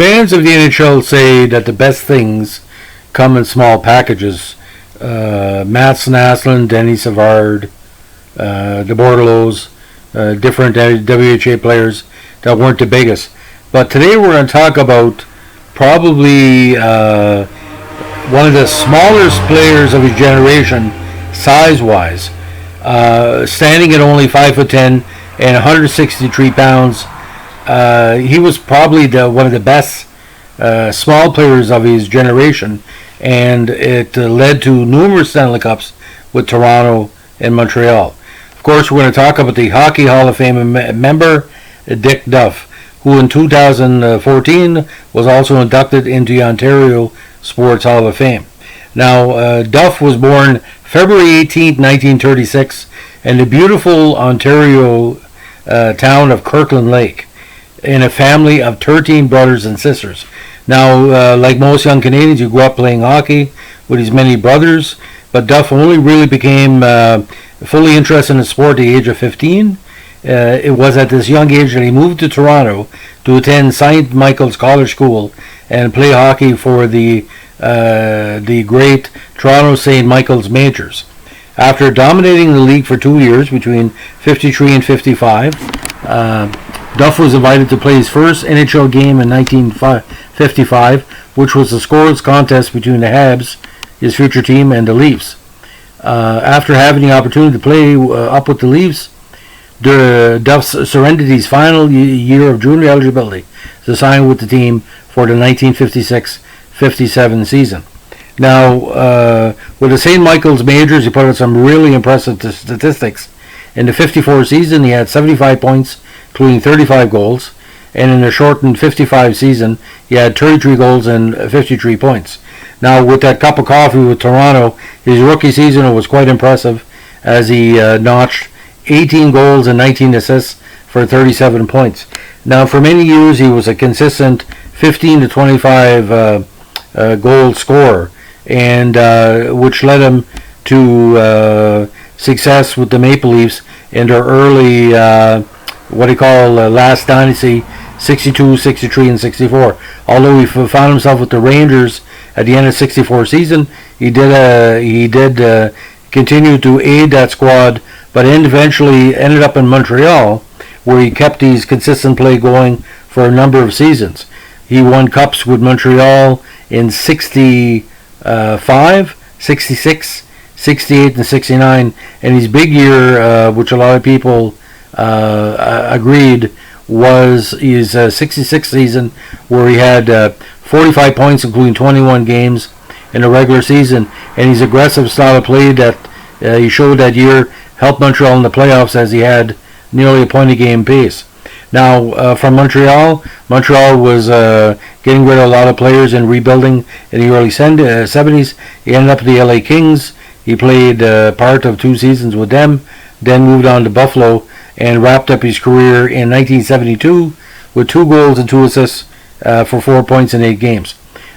Fans of the NHL say that the best things come in small packages. Mats Naslund, Denny Savard, the Bordelos, different WHA players that weren't the biggest. But today we're going to talk about probably one of the smallest players of his generation, size-wise. Standing at only 5'10" and 163 pounds, he was probably one of the best small players of his generation, and it led to numerous Stanley Cups with Toronto and Montreal. Of course, we're going to talk about the Hockey Hall of Fame member, Dick Duff, who in 2014 was also inducted into the Ontario Sports Hall of Fame. Now, Duff was born February 18, 1936, in the beautiful Ontario town of Kirkland Lake, in a family of 13 brothers and sisters. Now, like most young Canadians, he grew up playing hockey with his many brothers, but Duff only really became fully interested in the sport at the age of 15. It was at this young age that he moved to Toronto to attend St. Michael's College School and play hockey for the great Toronto St. Michael's Majors. After dominating the league for 2 years, between 53 and 55, Duff was invited to play his first NHL game in 1955, which was a scoreless contest between the Habs, his future team, and the Leafs. After having the opportunity to play up with the Leafs, Duff surrendered his final year of junior eligibility to sign with the team for the 1956-57 season. Now, with the St. Michael's Majors, he put out some really impressive statistics. In the 54 season, he had 75 points, including 35 goals, and in the shortened 55 season, he had 33 goals and 53 points. Now, with that cup of coffee with Toronto, his rookie season was quite impressive, as he notched 18 goals and 19 assists for 37 points. Now, for many years, he was a consistent 15 to 25 goal scorer, and which led him to success with the Maple Leafs in their early, what he called last dynasty, 62, 63, and 64. Although he found himself with the Rangers at the end of 64 season, he did continue to aid that squad, but eventually ended up in Montreal, where he kept his consistent play going for a number of seasons. He won cups with Montreal in 65, 66, 68, and 69, and his big year, which a lot of people agreed, was his 66 season, where he had 45 points, including 21 games in the regular season, and his aggressive style of play that he showed that year helped Montreal in the playoffs, as he had nearly a point-a-game pace. Now, from Montreal was getting rid of a lot of players and rebuilding in the early 70s. He ended up at the LA Kings. He played part of 2 seasons with them, then moved on to Buffalo, and wrapped up his career in 1972 with 2 goals and 2 assists for 4 points in 8 games.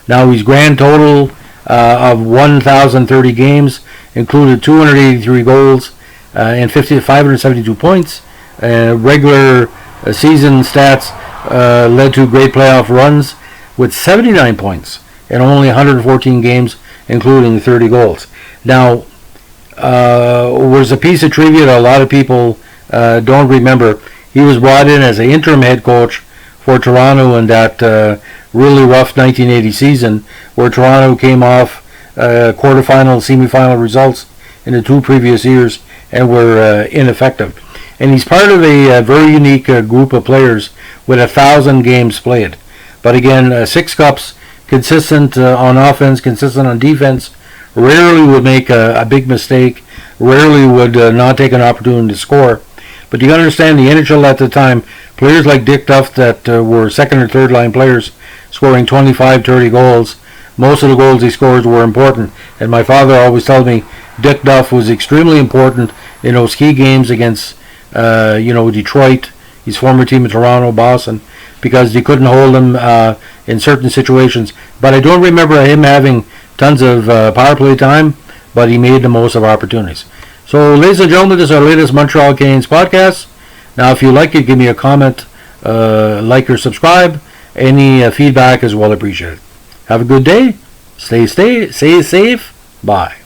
Now, his grand total of 1,030 games included 283 goals and 572 points. Regular season stats led to great playoff runs with 79 points in only 114 games, including 30 goals. Now, was a piece of trivia that a lot of people don't remember. He was brought in as an interim head coach for Toronto in that really rough 1980 season, where Toronto came off quarterfinal, semifinal results in the 2 previous years and were ineffective. And he's part of a very unique group of players with 1,000 games played. But again, 6 cups, consistent on offense, consistent on defense, rarely would make a big mistake, rarely would not take an opportunity to score. But you understand, the NHL at the time, players like Dick Duff that were second or third line players scoring 25, 30 goals, most of the goals he scores were important. And my father always told me Dick Duff was extremely important in those key games against Detroit, his former team in Toronto, Boston, because they couldn't hold him in certain situations. But I don't remember him having tons of power play time, but he made the most of opportunities. So, ladies and gentlemen, this is our latest Montreal Canadiens podcast. Now, if you like it, give me a comment, like or subscribe, Any feedback is well appreciated. Have a good day. Stay safe. Bye.